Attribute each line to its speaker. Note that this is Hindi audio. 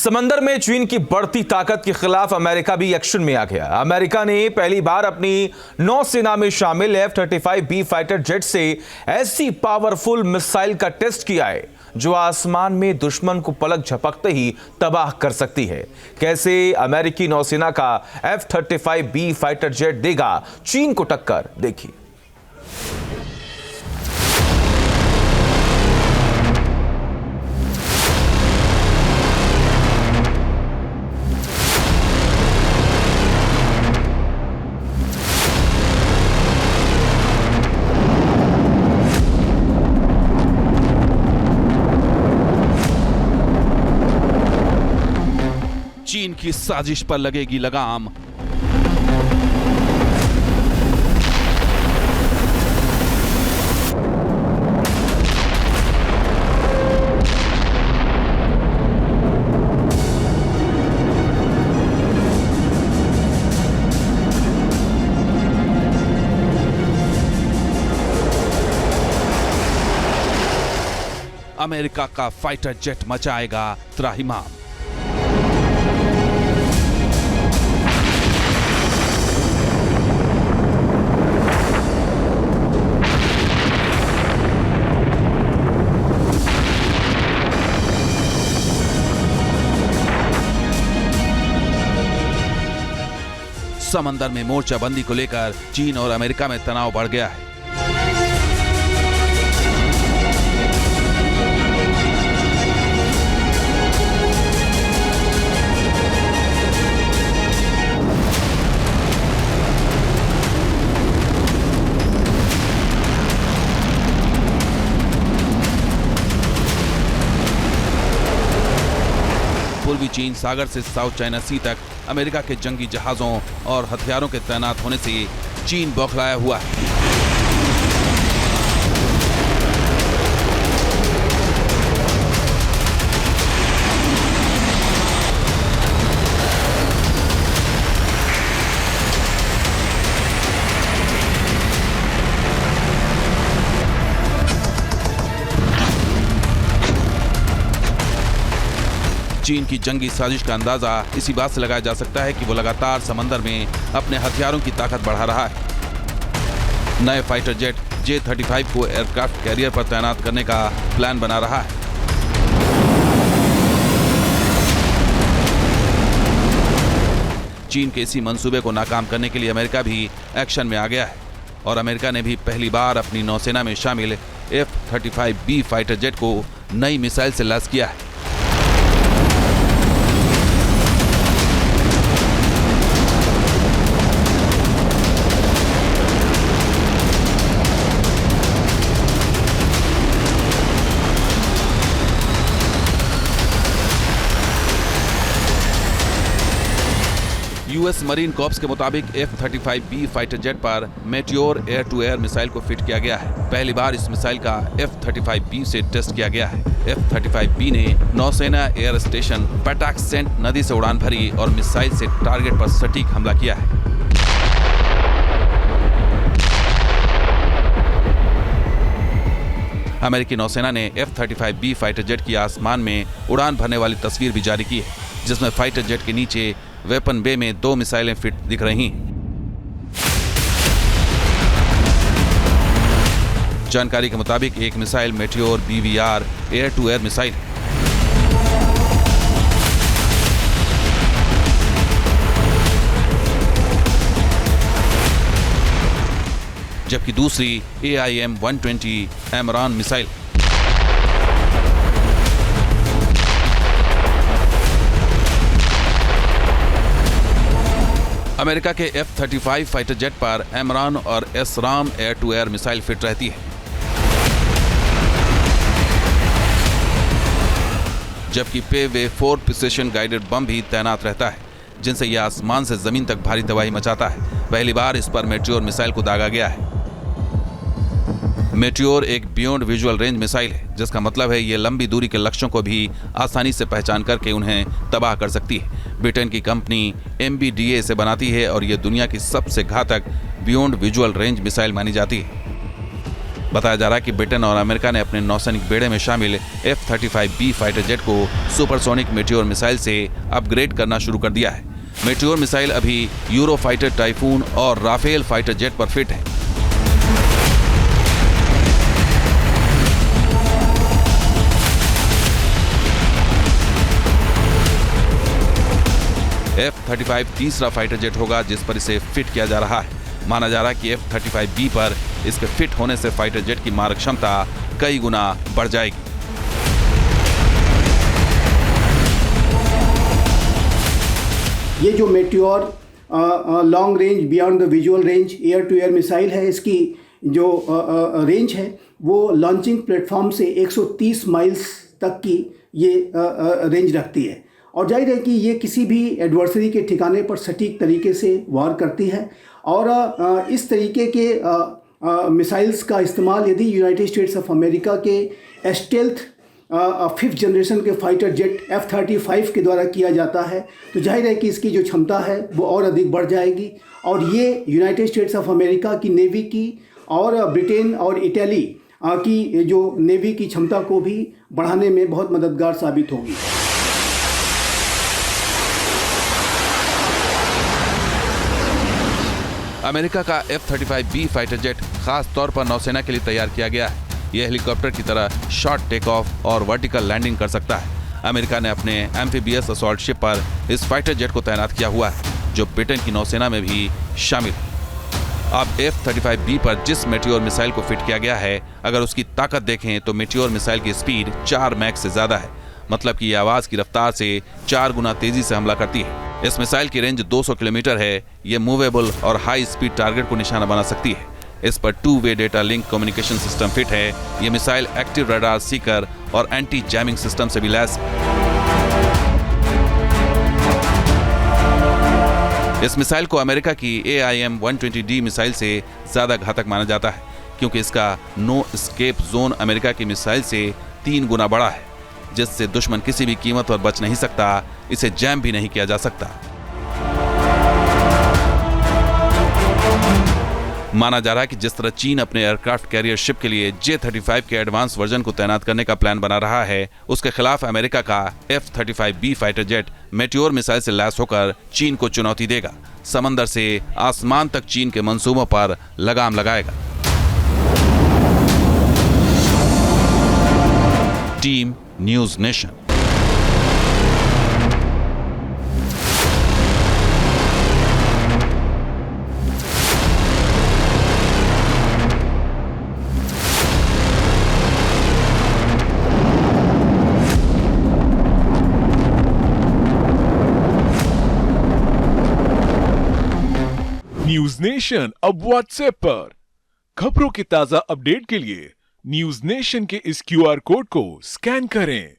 Speaker 1: समंदर में चीन की बढ़ती ताकत के खिलाफ अमेरिका भी एक्शन में आ गया। अमेरिका ने पहली बार अपनी नौसेना में शामिल F-35B फाइटर जेट से ऐसी पावरफुल मिसाइल का टेस्ट किया है जो आसमान में दुश्मन को पलक झपकते ही तबाह कर सकती है। कैसे अमेरिकी नौसेना का F-35B फाइटर जेट देगा चीन को टक्कर, देखिए।
Speaker 2: चीन की साजिश पर लगेगी लगाम। अमेरिका का फाइटर जेट मचाएगा त्राहिमाम। समंदर में मोर्चाबंदी को लेकर चीन और अमेरिका में तनाव बढ़ गया है। पूर्वी चीन सागर से साउथ चाइना सी तक अमेरिका के जंगी जहाजों और हथियारों के तैनात होने से चीन बौखलाया हुआ है। चीन की जंगी साजिश का अंदाजा इसी बात से लगाया जा सकता है कि वो लगातार समंदर में अपने हथियारों की ताकत बढ़ा रहा है। नए फाइटर जेट J-35 को एयरक्राफ्ट कैरियर पर तैनात करने का प्लान बना रहा है। चीन के इसी मंसूबे को नाकाम करने के लिए अमेरिका भी एक्शन में आ गया है और अमेरिका ने भी पहली बार अपनी नौसेना में शामिल F-35B फाइटर जेट को नई मिसाइल से लैस किया है। यूएस मरीन कॉर्प्स के मुताबिक F-35B फाइटर जेट पर Meteor air to air missile को फिट किया गया है। पहली बार इस मिसाइल का F-35B से टेस्ट किया गया है। F-35B ने नौसेना एयर स्टेशन पैटाक्सेंट नदी से उड़ान भरी और मिसाइल से टारगेट पर सटीक हमला किया है। अमेरिकी नौसेना ने F-35B फाइटर जेट की आसमान में उड़ान भरने वाली तस्वीर भी जारी की है, जिसमें फाइटर जेट के नीचे वेपन बे में 2 मिसाइलें फिट दिख रही हैं। जानकारी के मुताबिक एक missile Meteor BVR air to air missile है। जबकि दूसरी AIM-120 एमरान मिसाइल। अमेरिका के F-35 फाइटर जेट पर एमरान और ASRAAM air to air missile fit रहती है, जबकि पे 4 प्रिसिशन गाइडेड बम भी तैनात रहता है, जिनसे यह आसमान से जमीन तक भारी तबाही मचाता है। पहली बार इस पर मेटियोर मिसाइल को दागा गया है। मेटियोर एक बियॉन्ड विजुअल रेंज मिसाइल है, जिसका मतलब है ये लंबी दूरी के लक्ष्यों को भी आसानी से पहचान करके उन्हें तबाह कर सकती है। ब्रिटेन की कंपनी MBDA इसे बनाती है और ये दुनिया की सबसे घातक बियॉन्ड विजुअल रेंज मिसाइल मानी जाती है। बताया जा रहा है कि ब्रिटेन और अमेरिका ने अपने नौसैनिक बेड़े में शामिल F-35B फाइटर जेट को सुपरसोनिक मेटियोर मिसाइल से अपग्रेड करना शुरू कर दिया है। मेटियोर मिसाइल अभी यूरो फाइटर टाइफून और राफेल फाइटर जेट पर फिट है। F-35 तीसरा फाइटर जेट होगा जिस पर इसे फिट किया जा रहा है। माना जा रहा है कि F-35B पर इसके फिट होने से फाइटर जेट की मारक क्षमता कई गुना बढ़ जाएगी।
Speaker 3: ये जो Meteor long range beyond the visual range air to air missile है, इसकी जो रेंज है वो लॉन्चिंग प्लेटफॉर्म से 130 माइल्स तक की ये रेंज रखती है और जाहिर है कि ये किसी भी एडवर्सरी के ठिकाने पर सटीक तरीके से वार करती है। और इस तरीके के मिसाइल्स का इस्तेमाल यदि यूनाइटेड स्टेट्स ऑफ अमेरिका के स्टेल्थ 5th जनरेशन के फाइटर जेट F-35 के द्वारा किया जाता है तो जाहिर है कि इसकी जो क्षमता है वो और अधिक बढ़ जाएगी और ये यूनाइटेड स्टेट्स ऑफ अमेरिका की नेवी की और ब्रिटेन और इटली की जो नेवी की क्षमता को भी बढ़ाने में बहुत मददगार साबित होगी।
Speaker 2: अमेरिका का F-35B फाइटर जेट खास तौर पर नौसेना के लिए तैयार किया गया है। यह हेलीकॉप्टर की तरह शॉर्ट टेक ऑफ और वर्टिकल लैंडिंग कर सकता है। अमेरिका ने अपने एम्फीबियस असॉल्ट शिप पर इस फाइटर जेट को तैनात किया हुआ है जो ब्रिटेन की नौसेना में भी शामिल है। अब F-35B पर जिस मेटियोर मिसाइल को फिट किया गया है, अगर उसकी ताकत देखें तो मेटियोर मिसाइल की स्पीड 4 मैक से ज्यादा है, मतलब कि यह आवाज की रफ्तार से 4 गुना तेजी से हमला करती है। इस मिसाइल की रेंज 200 किलोमीटर है। यह मूवेबल और हाई स्पीड टारगेट को निशाना बना सकती है। इस पर two way data link communication system fit है। यह मिसाइल एक्टिव रडार सीकर और एंटी जैमिंग सिस्टम से भी लैस है। इस मिसाइल को अमेरिका की AIM-120D मिसाइल से ज्यादा घातक माना जाता है क्योंकि इसका नो एस्केप जोन अमेरिका की मिसाइल से 3 गुना बड़ा है, जिससे दुश्मन किसी भी कीमत पर बच नहीं सकता। इसे जैम भी नहीं किया जा सकता। माना जा रहा है कि जिस तरह चीन अपने एयरक्राफ्ट कैरियर शिप के लिए J-35 के एडवांस वर्जन को तैनात करने का प्लान बना रहा है, उसके खिलाफ अमेरिका का F-35B fighter jet meteor missile से लैस होकर चीन को चुनौती देगा। समंदर से आसमान तक चीन के मंसूबों पर लगाम लगाएगा। Team news nation.
Speaker 4: News nation अब व्हाट्सएप पर खबरों के ताजा अपडेट के लिए न्यूज नेशन के इस QR कोड को स्कैन करें।